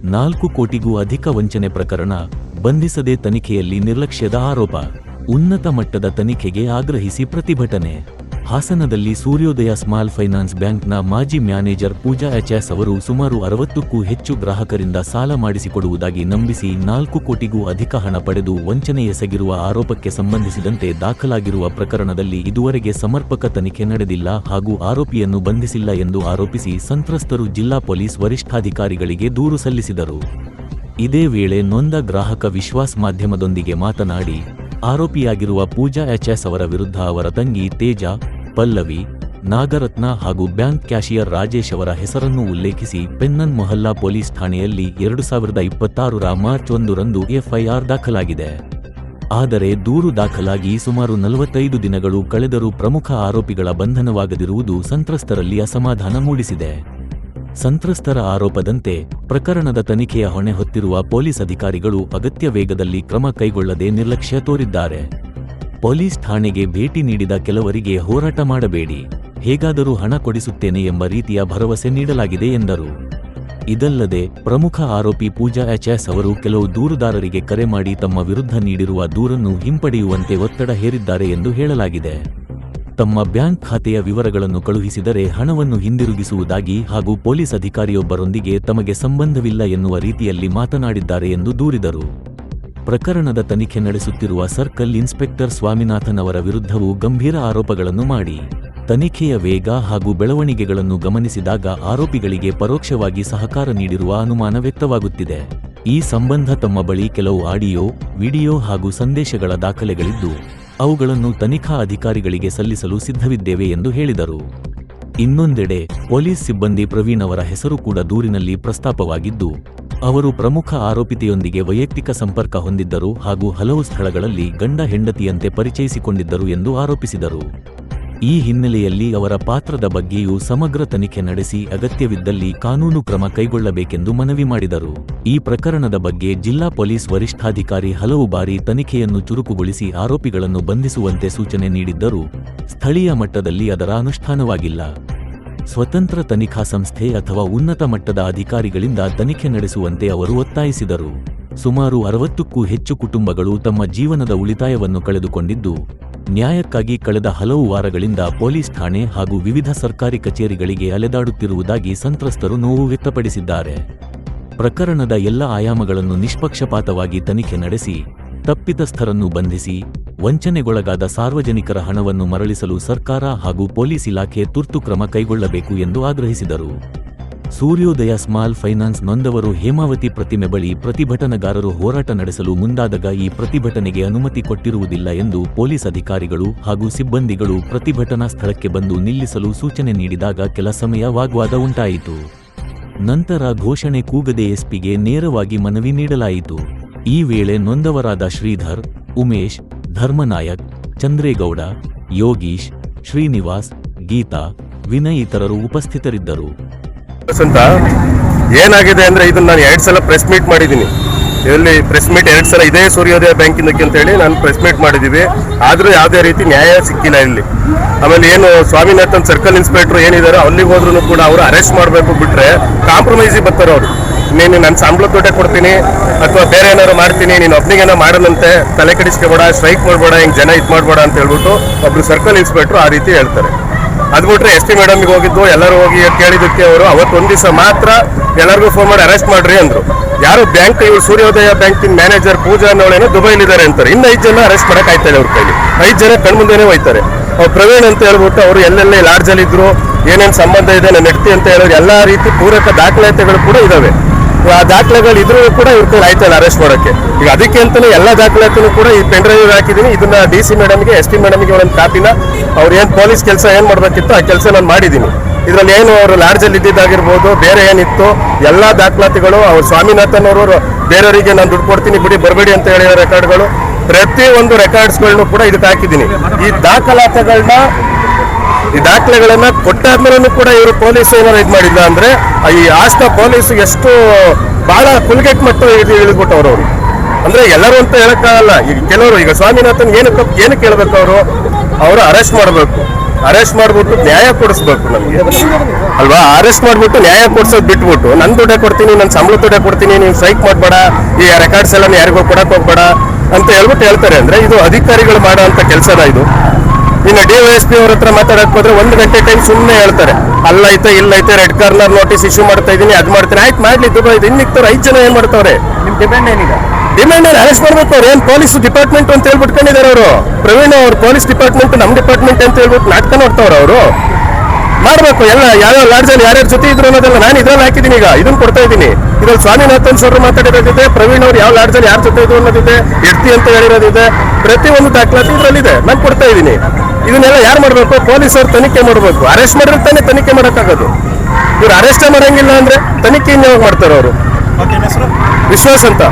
4 ಕೋಟಿಗೂ ಅಧಿಕ ವಂಚನೆ ಪ್ರಕರಣ, ಬಂಧಿಸದೆ ತನಿಖೆಯಲ್ಲಿ ನಿರ್ಲಕ್ಷ್ಯದ ಆರೋಪ. ಉನ್ನತ ಮಟ್ಟದ ತನಿಖೆಗೆ ಆಗ್ರಹಿಸಿ ಪ್ರತಿಭಟನೆ. ಹಾಸನದಲ್ಲಿ ಸೂರ್ಯೋದಯ ಸ್ಮಾಲ್ ಫೈನಾನ್ಸ್ ಬ್ಯಾಂಕ್ನ ಮಾಜಿ ಮ್ಯಾನೇಜರ್ ಪೂಜಾ ಎಚ್ಎಸ್ ಅವರು ಸುಮಾರು 60ಕ್ಕೂ ಹೆಚ್ಚು ಗ್ರಾಹಕರಿಂದ ಸಾಲ ಮಾಡಿಸಿಕೊಡುವುದಾಗಿ ನಂಬಿಸಿ 4 ಕೋಟಿಗೂ ಅಧಿಕ ಹಣ ಪಡೆದು ವಂಚನೆ ಎಸಗಿರುವ ಆರೋಪಕ್ಕೆ ಸಂಬಂಧಿಸಿದಂತೆ ದಾಖಲಾಗಿರುವ ಪ್ರಕರಣದಲ್ಲಿ ಇದುವರೆಗೆ ಸಮರ್ಪಕ ತನಿಖೆ ನಡೆದಿಲ್ಲ ಹಾಗೂ ಆರೋಪಿಯನ್ನು ಬಂಧಿಸಿಲ್ಲ ಎಂದು ಆರೋಪಿಸಿ ಸಂತ್ರಸ್ತರು ಜಿಲ್ಲಾ ಪೊಲೀಸ್ ವರಿಷ್ಠಾಧಿಕಾರಿಗಳಿಗೆ ದೂರು ಸಲ್ಲಿಸಿದರು. ಇದೇ ವೇಳೆ ನೊಂದ ಗ್ರಾಹಕ ವಿಶ್ವಾಸ್ ಮಾಧ್ಯಮದೊಂದಿಗೆ ಮಾತನಾಡಿ, ಆರೋಪಿಯಾಗಿರುವ ಪೂಜಾ ಎಚ್ಎಸ್ ಅವರ ವಿರುದ್ಧ ಅವರ ತಂಗಿ ತೇಜ, ಪಲ್ಲವಿ, ನಾಗರತ್ನ ಹಾಗೂ ಬ್ಯಾಂಕ್ ಕ್ಯಾಷಿಯರ್ ರಾಜೇಶ್ ಅವರ ಹೆಸರನ್ನು ಉಲ್ಲೇಖಿಸಿ ಪೆನ್ನನ್ ಮೊಹಲ್ಲಾ ಪೊಲೀಸ್ ಠಾಣೆಯಲ್ಲಿ 2026 ಮಾರ್ಚ್ 1ರಂದು ಎಫ್ಐಆರ್ ದಾಖಲಾಗಿದೆ. ಆದರೆ ದೂರು ದಾಖಲಾಗಿ ಸುಮಾರು 45 ದಿನಗಳು ಕಳೆದರೂ ಪ್ರಮುಖ ಆರೋಪಿಗಳ ಬಂಧನವಾಗದಿರುವುದು ಸಂತ್ರಸ್ತರಲ್ಲಿ ಅಸಮಾಧಾನ ಮೂಡಿಸಿದೆ. ಸಂತ್ರಸ್ತರ ಆರೋಪದಂತೆ ಪ್ರಕರಣದ ತನಿಖೆಯ ಹೊಣೆ ಹೊತ್ತಿರುವ ಪೊಲೀಸ್ ಅಧಿಕಾರಿಗಳು ಅಗತ್ಯ ವೇಗದಲ್ಲಿ ಕ್ರಮ ಕೈಗೊಳ್ಳದೆ ನಿರ್ಲಕ್ಷ್ಯ ತೋರಿದ್ದಾರೆ. ಪೊಲೀಸ್ ಠಾಣೆಗೆ ಭೇಟಿ ನೀಡಿದ ಕೆಲವರಿಗೆ ಹೋರಾಟ ಮಾಡಬೇಡಿ, ಹೇಗಾದರೂ ಹಣ ಕೊಡಿಸುತ್ತೇನೆ ಎಂಬ ರೀತಿಯ ಭರವಸೆ ನೀಡಲಾಗಿದೆ ಎಂದರು. ಇದಲ್ಲದೆ ಪ್ರಮುಖ ಆರೋಪಿ ಪೂಜಾ ಎಚ್ಎಸ್ ಅವರು ಕೆಲವು ದೂರುದಾರರಿಗೆ ಕರೆ ಮಾಡಿ ತಮ್ಮ ವಿರುದ್ಧ ನೀಡಿರುವ ದೂರನ್ನು ಹಿಂಪಡೆಯುವಂತೆ ಒತ್ತಡ ಹೇರಿದ್ದಾರೆ ಎಂದು ಹೇಳಲಾಗಿದೆ. ತಮ್ಮ ಬ್ಯಾಂಕ್ ಖಾತೆಯ ವಿವರಗಳನ್ನು ಕಳುಹಿಸಿದರೆ ಹಣವನ್ನು ಹಿಂದಿರುಗಿಸುವುದಾಗಿ ಹಾಗೂ ಪೊಲೀಸ್ ಅಧಿಕಾರಿಯೊಬ್ಬರೊಂದಿಗೆ ತಮಗೆ ಸಂಬಂಧವಿಲ್ಲ ಎನ್ನುವ ರೀತಿಯಲ್ಲಿ ಮಾತನಾಡಿದ್ದಾರೆ ಎಂದು ದೂರಿದರು. ಪ್ರಕರಣದ ತನಿಖೆ ನಡೆಸುತ್ತಿರುವ ಸರ್ಕಲ್ ಇನ್ಸ್ಪೆಕ್ಟರ್ ಸ್ವಾಮಿನಾಥನ್ ಅವರ ವಿರುದ್ಧವೂ ಗಂಭೀರ ಆರೋಪಗಳನ್ನು ಮಾಡಿ, ತನಿಖೆಯ ವೇಗ ಹಾಗೂ ಬೆಳವಣಿಗೆಗಳನ್ನು ಗಮನಿಸಿದಾಗ ಆರೋಪಿಗಳಿಗೆ ಪರೋಕ್ಷವಾಗಿ ಸಹಕಾರ ನೀಡಿರುವ ಅನುಮಾನ ವ್ಯಕ್ತವಾಗುತ್ತಿದೆ. ಈ ಸಂಬಂಧ ತಮ್ಮ ಬಳಿ ಕೆಲವು ಆಡಿಯೋ, ವಿಡಿಯೋ ಹಾಗೂ ಸಂದೇಶಗಳ ದಾಖಲೆಗಳಿದ್ದು ಅವುಗಳನ್ನು ತನಿಖಾ ಅಧಿಕಾರಿಗಳಿಗೆ ಸಲ್ಲಿಸಲು ಸಿದ್ಧವಿದ್ದೇವೆ ಎಂದು ಹೇಳಿದರು. ಇನ್ನೊಂದೆಡೆ ಪೊಲೀಸ್ ಸಿಬ್ಬಂದಿ ಪ್ರವೀಣ್ ಅವರ ಹೆಸರು ಕೂಡ ದೂರಿನಲ್ಲಿ ಪ್ರಸ್ತಾಪವಾಗಿದ್ದು, ಅವರು ಪ್ರಮುಖ ಆರೋಪಿತೆಯೊಂದಿಗೆ ವೈಯಕ್ತಿಕ ಸಂಪರ್ಕ ಹೊಂದಿದ್ದರು ಹಾಗೂ ಹಲವು ಸ್ಥಳಗಳಲ್ಲಿ ಗಂಡ ಹೆಂಡತಿಯಂತೆ ಪರಿಚಯಿಸಿಕೊಂಡಿದ್ದರು ಎಂದು ಆರೋಪಿಸಿದರು. ಈ ಹಿನ್ನೆಲೆಯಲ್ಲಿ ಅವರ ಪಾತ್ರದ ಬಗ್ಗೆಯೂ ಸಮಗ್ರ ತನಿಖೆ ನಡೆಸಿ ಅಗತ್ಯವಿದ್ದಲ್ಲಿ ಕಾನೂನು ಕ್ರಮ ಕೈಗೊಳ್ಳಬೇಕೆಂದು ಮನವಿ ಮಾಡಿದರು. ಈ ಪ್ರಕರಣದ ಬಗ್ಗೆ ಜಿಲ್ಲಾ ಪೊಲೀಸ್ ವರಿಷ್ಠಾಧಿಕಾರಿ ಹಲವು ಬಾರಿ ತನಿಖೆಯನ್ನು ಚುರುಕುಗೊಳಿಸಿ ಆರೋಪಿಗಳನ್ನು ಬಂಧಿಸುವಂತೆ ಸೂಚನೆ ನೀಡಿದ್ದರೂ ಸ್ಥಳೀಯ ಮಟ್ಟದಲ್ಲಿ ಅದರ ಅನುಷ್ಠಾನವಾಗಿಲ್ಲ. ಸ್ವತಂತ್ರ ತನಿಖಾ ಸಂಸ್ಥೆ ಅಥವಾ ಉನ್ನತ ಮಟ್ಟದ ಅಧಿಕಾರಿಗಳಿಂದ ತನಿಖೆ ನಡೆಸುವಂತೆ ಅವರು ಒತ್ತಾಯಿಸಿದರು. ಸುಮಾರು 60ಕ್ಕೂ ಹೆಚ್ಚು ಕುಟುಂಬಗಳು ತಮ್ಮ ಜೀವನದ ಉಳಿತಾಯವನ್ನು ಕಳೆದುಕೊಂಡಿದ್ದು, ನ್ಯಾಯಕ್ಕಾಗಿ ಕಳೆದ ಹಲವು ವಾರಗಳಿಂದ ಪೊಲೀಸ್ ಠಾಣೆ ಹಾಗೂ ವಿವಿಧ ಸರ್ಕಾರಿ ಕಚೇರಿಗಳಿಗೆ ಅಲೆದಾಡುತ್ತಿರುವುದಾಗಿ ಸಂತ್ರಸ್ತರು ನೋವು ವ್ಯಕ್ತಪಡಿಸಿದ್ದಾರೆ. ಪ್ರಕರಣದ ಎಲ್ಲ ಆಯಾಮಗಳನ್ನು ನಿಷ್ಪಕ್ಷಪಾತವಾಗಿ ತನಿಖೆ ನಡೆಸಿ ತಪ್ಪಿತಸ್ಥರನ್ನು ಬಂಧಿಸಿ ವಂಚನೆಗೊಳಗಾದ ಸಾರ್ವಜನಿಕರ ಹಣವನ್ನು ಮರಳಿಸಲು ಸರ್ಕಾರ ಹಾಗೂ ಪೊಲೀಸ್ ಇಲಾಖೆ ತುರ್ತು ಕ್ರಮ ಕೈಗೊಳ್ಳಬೇಕು ಎಂದು ಆಗ್ರಹಿಸಿದರು. ಸೂರ್ಯೋದಯ ಸ್ಮಾಲ್ ಫೈನಾನ್ಸ್ ನೊಂದವರು ಹೇಮಾವತಿ ಪ್ರತಿಮೆ ಬಳಿ ಪ್ರತಿಭಟನಾಗಾರರು ಹೋರಾಟ ನಡೆಸಲು ಮುಂದಾದಾಗ ಈ ಪ್ರತಿಭಟನೆಗೆ ಅನುಮತಿ ಕೊಟ್ಟಿರುವುದಿಲ್ಲ ಎಂದು ಪೊಲೀಸ್ ಅಧಿಕಾರಿಗಳು ಹಾಗೂ ಸಿಬ್ಬಂದಿಗಳು ಪ್ರತಿಭಟನಾ ಸ್ಥಳಕ್ಕೆ ಬಂದು ನಿಲ್ಲಿಸಲು ಸೂಚನೆ ನೀಡಿದಾಗ ಕೆಲ ಸಮಯ ವಾಗ್ವಾದ ಉಂಟಾಯಿತು. ನಂತರ ಘೋಷಣೆ ಕೂಗದೆ ಎಸ್ಪಿಗೆ ನೇರವಾಗಿ ಮನವಿ ನೀಡಲಾಯಿತು. ಈ ವೇಳೆ ನೊಂದವರಾದ ಶ್ರೀಧರ್, ಉಮೇಶ್, ಧರ್ಮನಾಯಕ್, ಚಂದ್ರೇಗೌಡ, ಯೋಗೀಶ್, ಶ್ರೀನಿವಾಸ್, ಗೀತಾ, ವಿನಯ್ ಇತರರು ಉಪಸ್ಥಿತರಿದ್ದರು. ಏನಾಗಿದೆ ಅಂದ್ರೆ ಇದನ್ನ ನಾನು 2 ಸಲ ಪ್ರೆಸ್ ಮೀಟ್ ಮಾಡಿದ್ದೀನಿ. ಇದರಲ್ಲಿ ಪ್ರೆಸ್ ಮೀಟ್ 2 ಸಲ ಇದೇ ಸೂರ್ಯೋದಯ ಬ್ಯಾಂಕಿಂದಕ್ಕೆ ಅಂತ ಹೇಳಿ ನಾನು ಪ್ರೆಸ್ ಮೀಟ್ ಮಾಡಿದ್ದೀವಿ. ಆದರೂ ಯಾವುದೇ ರೀತಿ ನ್ಯಾಯ ಸಿಕ್ಕಿಲ್ಲ ಇಲ್ಲಿ. ಆಮೇಲೆ ಏನು ಸ್ವಾಮಿನಾಥನ್ ಸರ್ಕಲ್ ಇನ್ಸ್ಪೆಕ್ಟರ್ ಏನಿದಾರೋ ಅಲ್ಲಿಗೆ ಹೋದ್ರೂ ಕೂಡ ಅವರು ಅರೆಸ್ಟ್ ಮಾಡಬೇಕು ಬಿಟ್ರೆ ಕಾಂಪ್ರಮೈಸಿಗೆ ಬರ್ತಾರೆ ಅವರು. ನೀನು ನನ್ನ ಸಂಬಳದ ದುಡ್ಡೇ ಕೊಡ್ತೀನಿ ಅಥವಾ ಬೇರೆ ಏನಾದ್ರು ಮಾಡ್ತೀನಿ, ನೀನು ಒಬ್ನಿಗೇನೋ ಮಾಡದಂತೆ ತಲೆ ಕೆಡಿಸ್ಕೋಬೇಡ, ಸ್ಟ್ರೈಕ್ ಮಾಡಬೇಡ, ಹಿಂಗೆ ಜನ ಇದು ಮಾಡಬೇಡ ಅಂತ ಹೇಳ್ಬಿಟ್ಟು ಒಬ್ರು ಸರ್ಕಲ್ ಇನ್ಸ್ಪೆಕ್ಟರ್ ಆ ರೀತಿ ಹೇಳ್ತಾರೆ. ಅದು ಬಿಟ್ರೆ ಎಸ್ ಪಿ ಮೇಡಮ್ಗೆ ಹೋಗಿದ್ದು ಎಲ್ಲರೂ ಹೋಗಿ ಕೇಳಿದ್ದಕ್ಕೆ ಅವರು ಅವತ್ತು ಒಂದು ದಿವಸ ಮಾತ್ರ ಎಲ್ಲರಿಗೂ ಫೋನ್ ಮಾಡಿ ಅರೆಸ್ಟ್ ಮಾಡ್ರಿ ಅಂದ್ರು. ಯಾರು ಬ್ಯಾಂಕ್ ಇವರು ಸೂರ್ಯೋದಯ ಬ್ಯಾಂಕಿನ ಮ್ಯಾನೇಜರ್ ಪೂಜಾ ಅನ್ನೋಳೇನೋ ದುಬೈಲಿದ್ದಾರೆ ಅಂತಾರೆ. ಇನ್ನು 5 ಜನ ಅರೆಸ್ಟ್ ಮಾಡಕ್ ಆಯ್ತಾ ಇಲ್ಲ ಅವ್ರ ಕೈಲಿ. 5 ಜನ ಕಣ್ಮುಂದೆನೇ ಹೋಯ್ತಾರೆ. ಅವ್ರು ಪ್ರವೀಣ್ ಅಂತ ಹೇಳ್ಬಿಟ್ಟು ಅವರು ಎಲ್ಲೆಲ್ಲೇ ಲಾಡ್ಜಲ್ಲಿ ಇದ್ರು, ಏನೇನು ಸಂಬಂಧ ಇದೆ ನನ್ನ ಹೆಂಡತಿ ಅಂತ ಹೇಳೋರು ಎಲ್ಲ ರೀತಿ ಪೂರಕ ದಾಖಲಾತಿಗಳು ಕೂಡ ಇದಾವೆ. ಆ ದಾಖಲೆಗಳು ಇದ್ರೂ ಕೂಡ ಇವ್ರ ಕೈ ಆಯ್ತಾ ಇಲ್ಲ ಅರೆಸ್ಟ್ ಮಾಡೋಕ್ಕೆ. ಈಗ ಅದಕ್ಕೆ ಅಂತಾನೆ ಎಲ್ಲ ದಾಖಲಾತಿನೂ ಕೂಡ ಈ ಪೆನ್ ಡ್ರೈವ್ ಹಾಕಿದ್ದೀನಿ. ಇದನ್ನ DC ಮೇಡಮ್ಗೆ, SP ಮೇಡಮ್ಗೆ ಒಂದೊಂದು ಕಾಪಿನ ಅವ್ರು ಏನು ಪೊಲೀಸ್ ಕೆಲಸ ಏನು ಮಾಡಬೇಕಿತ್ತು ಆ ಕೆಲಸ ನಾನು ಮಾಡಿದ್ದೀನಿ. ಇದರಲ್ಲಿ ಏನು ಅವರು ಲಾಡ್ಜಲ್ಲಿ ಇದ್ದಿದ್ದಾಗಿರ್ಬೋದು, ಬೇರೆ ಏನಿತ್ತು ಎಲ್ಲ ದಾಖಲಾತಿಗಳು ಅವ್ರು ಸ್ವಾಮಿನಾಥನ್ ಅವರು ಬೇರೆಯವರಿಗೆ ನಾನು ದುಡ್ಡು ಕೊಡ್ತೀನಿ ಬಿಡಿ ಬರಬೇಡಿ ಅಂತ ಹೇಳಿರೋ ರೆಕಾರ್ಡ್ಗಳು, ಪ್ರತಿಯೊಂದು ರೆಕಾರ್ಡ್ಸ್ಗಳನ್ನೂ ಕೂಡ ಇದಕ್ಕೆ ಹಾಕಿದ್ದೀನಿ. ಈ ದಾಖಲೆಗಳನ್ನ ಕೊಟ್ಟಾದ್ಮೇಲೆ ಕೂಡ ಇವರು ಪೊಲೀಸ್ ಏನಾರು ಇದು ಮಾಡಿಲ್ಲ ಅಂದ್ರೆ ಈ ಆಸ್ತ ಪೊಲೀಸ್ ಎಷ್ಟು ಬಹಳ ಕುಲ್ಗೆಟ್ ಮಟ್ಟ ಇಳಿದ್ಬಿಟ್ಟವ್ರು ಅವರು. ಅಂದ್ರೆ ಎಲ್ಲರೂ ಅಂತ ಹೇಳಕ್ಕಾಗಲ್ಲ. ಈಗ ಕೆಲವರು ಈಗ ಸ್ವಾಮಿನಾಥನ್ ಏನಕ್ಕೆ ಹೇಳ್ಬೇಕು, ಅವರು ಅರೆಸ್ಟ್ ಮಾಡಬೇಕು. ಅರೆಸ್ಟ್ ಮಾಡ್ಬಿಟ್ಟು ನ್ಯಾಯ ಕೊಡಿಸ್ಬೇಕು ನಮ್ಗೆ ಅಲ್ವಾ. ಅರೆಸ್ಟ್ ಮಾಡ್ಬಿಟ್ಟು ನ್ಯಾಯ ಕೊಡ್ಸೋದು ಬಿಟ್ಬಿಟ್ಟು ನನ್ ದುಡ್ಡೇ ಕೊಡ್ತೀನಿ, ನನ್ನ ಸಂಬಳ ದುಡ್ಡೇ ಕೊಡ್ತೀನಿ, ನೀವು ಸ್ಟ್ರೈಕ್ ಮಾಡಬೇಡ, ಈ ರೆಕಾರ್ಡ್ಸ್ ಎಲ್ಲ ಯಾರಿಗೂ ಕೊಡಕ್ ಹೋಗ್ಬೇಡ ಅಂತ ಹೇಳ್ಬಿಟ್ಟು ಹೇಳ್ತಾರೆ. ಅಂದ್ರೆ ಇದು ಅಧಿಕಾರಿಗಳು ಮಾಡೋ ಅಂತ ಕೆಲಸನ ಇದು. ಇನ್ನು DYSP ಅವ್ರ ಹತ್ರ ಮಾತಾಡಕ್ ಹೋದ್ರೆ 1 ಗಂಟೆ ಟೈಮ್ ಸುಮ್ಮನೆ ಹೇಳ್ತಾರೆ, ಅಲ್ಲೈತೆ ಇಲ್ಲೈತೆ, ರೆಡ್ ಕಾರ್ನರ್ ನೋಟಿಸ್ ಇಶ್ಯೂ ಮಾಡ್ತಾ ಇದೀನಿ, ಅದ್ ಮಾಡ್ತೀನಿ, ಆಯ್ತು ಮಾಡ್ಲಿ ದುಡ್ಡು ಇದು. ಇನ್ನಿಕ್ತವ್ರು 5 ಜನ ಏನ್ ಮಾಡ್ತಾವ್ರೆ? ನಿಮ್ ಡಿಪೆಂಡ್ ಏನಿದೆ? ಡಿಮ್ಯಾಂಡ್ ಅರೆಸ್ಟ್ ಮಾಡ್ಬೇಕು. ಅವ್ರು ಏನ್ ಪೊಲೀಸ್ ಡಿಪಾರ್ಟ್ಮೆಂಟ್ ಅಂತ ಹೇಳ್ಬಿಟ್ಕೊಂಡಿದ್ದಾರೆ ಅವರು. ಪ್ರವೀಣ್ ಅವ್ರು ಪೊಲೀಸ್ ಡಿಪಾರ್ಟ್ಮೆಂಟ್ ನಮ್ ಡಿಪಾರ್ಟ್ಮೆಂಟ್ ಅಂತ ಹೇಳ್ಬಿಟ್ಟು ನಾಟಕ ನೋಡ್ತಾವ್ರ ಅವರು. ಮಾಡ್ಬೇಕು ಎಲ್ಲ ಯಾವ್ಯಾವ ಲಾಡ್ಜಲ್ಲಿ ಯಾರ್ಯಾರ ಜೊತೆ ಇದ್ರು ಅನ್ನೋದೆಲ್ಲ ನಾನು ಇದ್ರಲ್ಲಿ ಹಾಕಿದ್ದೀನಿ. ಈಗ ಇದನ್ನ ಕೊಡ್ತಾ ಇದ್ದೀನಿ. ಇದ್ರಲ್ಲಿ ಸ್ವಾಮಿನಾಥನ್ ಸರ್ ಮಾತಾಡಿರೋದಿದೆ, ಪ್ರವೀಣ್ ಅವ್ರು ಯಾವ ಲಾಡ್ಜಲ್ಲಿ ಯಾರ ಜೊತೆ ಇದ್ರು ಅನ್ನೋದಿದೆ, ಎಡ್ತಿ ಅಂತ ಹೇಳಿರೋದಿದೆ, ಪ್ರತಿಯೊಂದು ದಾಖಲಾತಿ ಇದ್ರಲ್ಲಿದೆ. ನಾನು ಕೊಡ್ತಾ ಇದ್ದೀನಿ. ಇದನ್ನೆಲ್ಲ ಯಾರು ಮಾಡ್ಬೇಕು? ಪೊಲೀಸರು ತನಿಖೆ ಮಾಡಬೇಕು. ಅರೆಸ್ಟ್ ಮಾಡಿದ್ರೆ ತಾನೇ ತನಿಖೆ ಮಾಡೋಕ್ಕಾಗೋದು. ಇವ್ರು ಅರೆಸ್ಟೇ ಮಾಡಂಗಿಲ್ಲ ಅಂದ್ರೆ ತನಿಖೆ ಇನ್ಯಾವಾಗ ಮಾಡ್ತಾರೆ ಅವರು? ವಿಶ್ವಾಸ್ ಅಂತ.